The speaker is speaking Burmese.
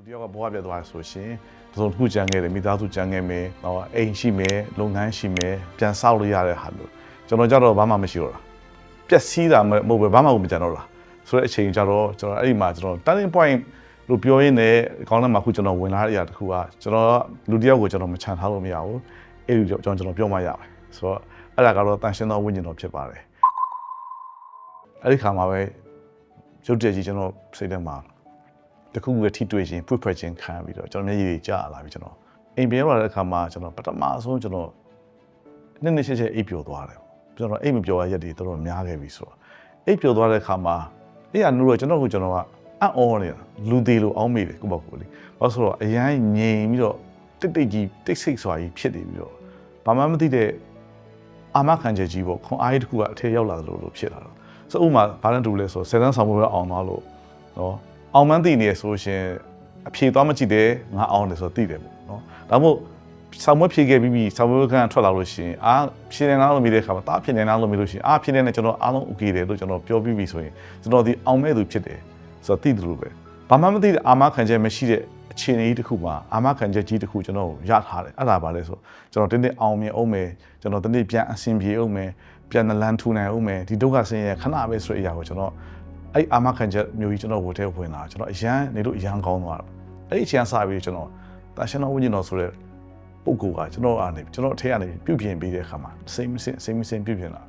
လူတယောက်ကဘဝပြတ်သွားဆိုရှင်သုံးခုကြံခဲ့တယ်မိသားစုကြံခဲ့မယ်တော့အိမ်ရှိမယ်လုပ်ငန်းရှိမယ်ပြန်ဆောက်လို့ရတဲ့ဟာလို့ကျွန်တော်ကြတော့ဘာမှမရှိတော့တာပျက်စီးတာမဟုတ်ပဲဘာမှမကြံတော့လားဆိုတဲ့အချိန်ကြတော့ကျွန်တော်အဲ့ဒီမှာကျွန်တော် turning point လို့ပြောရင်းနဲ့ခေါင်းထဲမှာခုကျွန်တော်ဝင်လာတဲ့အရာတစ်ခုကကျွန်တော်လူတယောက်ကိုကျွန်တော်မချန်ထားလို့မရဘူးအဲ့ဒီကျွန်တော်ပြောမှရမယ်ဆိုတော့အဲ့ဒါကတော့တန်ရှင်းသောဝိညာဉ်တော်ဖြစ်ပါတယ်အဲ့ဒီခါမှာပဲရုပ်တရက်ကြီးကျွန်တော်စိတ်ထဲမှာတခုခုထိတွေ့ခြင်းဖွင့်ဖွဲ့ခြင်းခံပြီးတော့ကျွန်တော်မျက်ရည်ကျလာပြီကျွန်တော်အိမ်ပြန်လာတဲ့အခါမှာကျွန်တော်ပထမဆုံးကျွန်တော်နှစ်ရှက်အိပ်ပျော်သွားတယ်ကျွန်တော်အိမ်မပျော်ရရက်တွေတော်တော်များခဲ့ပြီဆိုတော့အိပ်ပျော်သွားတဲ့အခါမှာအဲ့ရနူတော့ကျွန်တော်ကအံ့ဩနေတာလူသေးလို့အောင်းမိတယ်ကိုပေါ့ကိုလေဘာလို့ဆိုတော့အရန်ငြိမ်ပြီးတော့တိတ်ကြီးတိတ်ဆိတ်စွာကြီးဖြစ်နေပြီးတော့ဘာမှမသိတဲ့အာမခံချက်ကြီးပေါ့ခွန်အားကြီးတစ်ခုကအထက်ရောက်လာသလိုဖြစ်လာတော့ဆိုဥမာဘာလို့တူလဲဆိုဆယ်တန်းဆောင်ဖို့ပဲအောင်သွားလို့နော်အောင်မှန်းသိနေရဆိုရှင်အဖြေသွားမကြည့်တယ်ငါအောင်တယ်ဆိုတော့သိတယ်ပေါ့နော်ဒါမို့ဆောင်းမွေးဖြေခဲ့ပြီးဆောင်းမွေးကထွက်လာလို့ရှိရင်ဖြေနေလားလို့မြည်တဲ့အခါမှာတားဖြေနေလားလို့မြည်လို့ရှိရင်ဖြေနေတဲ့ကျွန်တော်အားလုံး okay တယ်လို့ကျွန်တော်ပြောပြီးပြီဆိုရင်ကျွန်တော်ဒီအောင်မဲ့သူဖြစ်တယ်ဆိုတော့သိတယ်လို့ပဲဘာမှမသိတဲ့အာမခံချက်မရှိတဲ့အခြေအနေကြီးတစ်ခုမှာအာမခံချက်ကြီးတစ်ခုကျွန်တော်ရထားတယ်အဲ့ဒါပါလဲဆိုကျွန်တော်တင်းအောင်မြင်အောင်မယ်ကျွန်တော်တနေ့ပြန်အဆင်ပြေအောင်မယ်ပြန်လန်းထူနိုင်အောင်မယ်ဒီဒုက္ခဆင်းရဲခဏပဲဆိုတဲ့အရာကိုကျွန်တော်အဲ့အာမခံချက်မျိုးကြီးကျွန်တော်ဝတ်ထဲဝင်လာကျွန်တော်အရန်နေလို့အရန်ကောင်းသွားတာအဲ့ဒီအချိန်စပြီးကျွန်တော်တာရှင်တော်ဝိညာဉ်တော်ဆိုတဲ့ပုဂ္ဂိုလ်ကကျွန်တော်အားနေကျွန်တော်အထက်ကနေပြုပြင်ပေးတဲ့အခါမှာစိတ်မစင်ပြုပြင်လာ